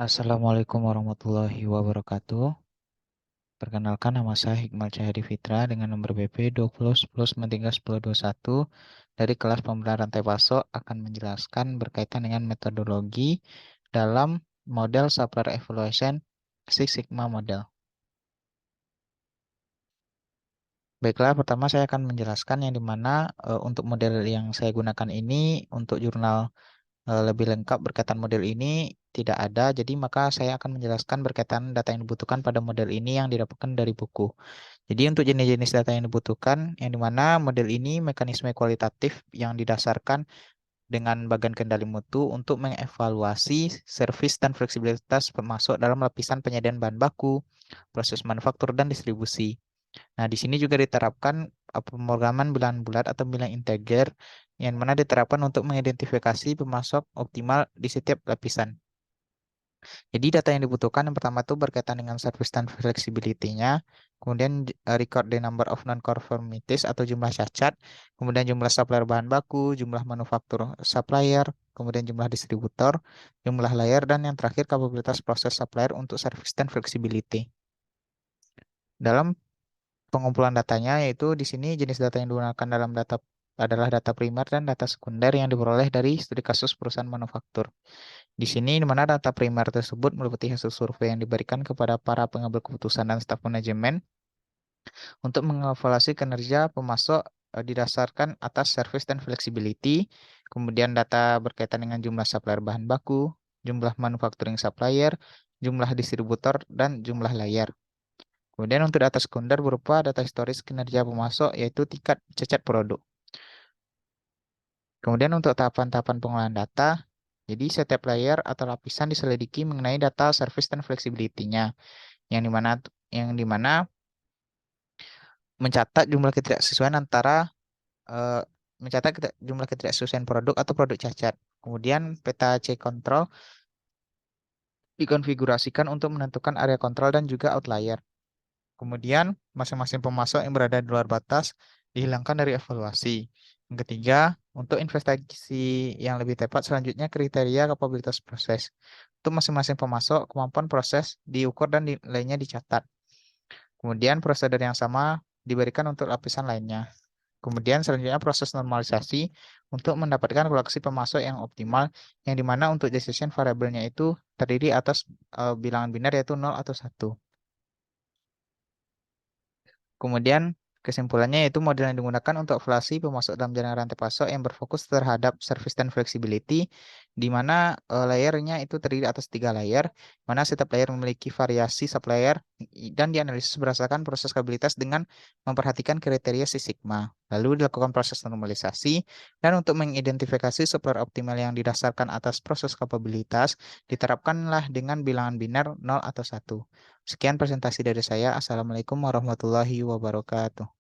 Assalamualaikum warahmatullahi wabarakatuh. Perkenalkan, nama saya Hikmal Cahyadi Fitra dengan nomor BP 2010931021 dari kelas pembelajaran rantai pasok akan menjelaskan berkaitan dengan metodologi dalam model supplier evaluation Six Sigma model. Baiklah, pertama saya akan menjelaskan yang dimana untuk model yang saya gunakan ini untuk jurnal lebih lengkap berkaitan model ini tidak ada, jadi maka saya akan menjelaskan berkaitan data yang dibutuhkan pada model ini yang didapatkan dari buku. Jadi untuk jenis-jenis data yang dibutuhkan, yang dimana model ini mekanisme kualitatif yang didasarkan dengan bagian kendali mutu untuk mengevaluasi servis dan fleksibilitas pemasok dalam lapisan penyediaan bahan baku, proses manufaktur, dan distribusi. Nah, di sini juga diterapkan pemrograman bilangan bulat atau bilangan integer yang mana diterapkan untuk mengidentifikasi pemasok optimal di setiap lapisan. Jadi data yang dibutuhkan yang pertama itu berkaitan dengan service dan flexibility-nya, kemudian record the number of non-conformities atau jumlah cacat, kemudian jumlah supplier bahan baku, jumlah manufaktur supplier, kemudian jumlah distributor, jumlah layer, dan yang terakhir kapabilitas proses supplier untuk service dan flexibility. Dalam pengumpulan datanya, yaitu di sini jenis data yang digunakan dalam data adalah data primer dan data sekunder yang diperoleh dari studi kasus perusahaan manufaktur. Di sini di mana data primer tersebut meliputi hasil survei yang diberikan kepada para pengambil keputusan dan staf manajemen untuk mengevaluasi kinerja pemasok didasarkan atas service dan flexibility, kemudian data berkaitan dengan jumlah supplier bahan baku, jumlah manufacturing supplier, jumlah distributor, dan jumlah layar. Kemudian untuk data sekunder berupa data historis kinerja pemasok yaitu tingkat cacat produk. Kemudian untuk tahapan-tahapan pengolahan data, jadi setiap layer atau lapisan diselidiki mengenai data service dan flexibility-nya, yang dimana mencatat jumlah ketidaksesuaian antara eh, jumlah ketidaksesuaian produk atau produk cacat. Kemudian peta C control dikonfigurasikan untuk menentukan area kontrol dan juga outlier. Kemudian, masing-masing pemasok yang berada di luar batas dihilangkan dari evaluasi. Yang ketiga, untuk investasi yang lebih tepat, selanjutnya kriteria kapabilitas proses. Untuk masing-masing pemasok, kemampuan proses diukur dan nilainya dicatat. Kemudian, prosedur yang sama diberikan untuk lapisan lainnya. Kemudian selanjutnya proses normalisasi untuk mendapatkan koleksi pemasok yang optimal, yang dimana untuk decision variabelnya itu terdiri atas bilangan biner yaitu 0 atau 1. Kemudian kesimpulannya yaitu model yang digunakan untuk evaluasi pemasok dalam jaringan rantai pasok yang berfokus terhadap service dan flexibility, di mana layernya itu terdiri atas 3 layer, mana setiap layer memiliki variasi supplier dan dianalisis berdasarkan proses kapabilitas dengan memperhatikan kriteria Six Sigma. Lalu dilakukan proses normalisasi, dan untuk mengidentifikasi supplier optimal yang didasarkan atas proses kapabilitas, diterapkanlah dengan bilangan biner 0 atau 1. Sekian presentasi dari saya. Assalamualaikum warahmatullahi wabarakatuh.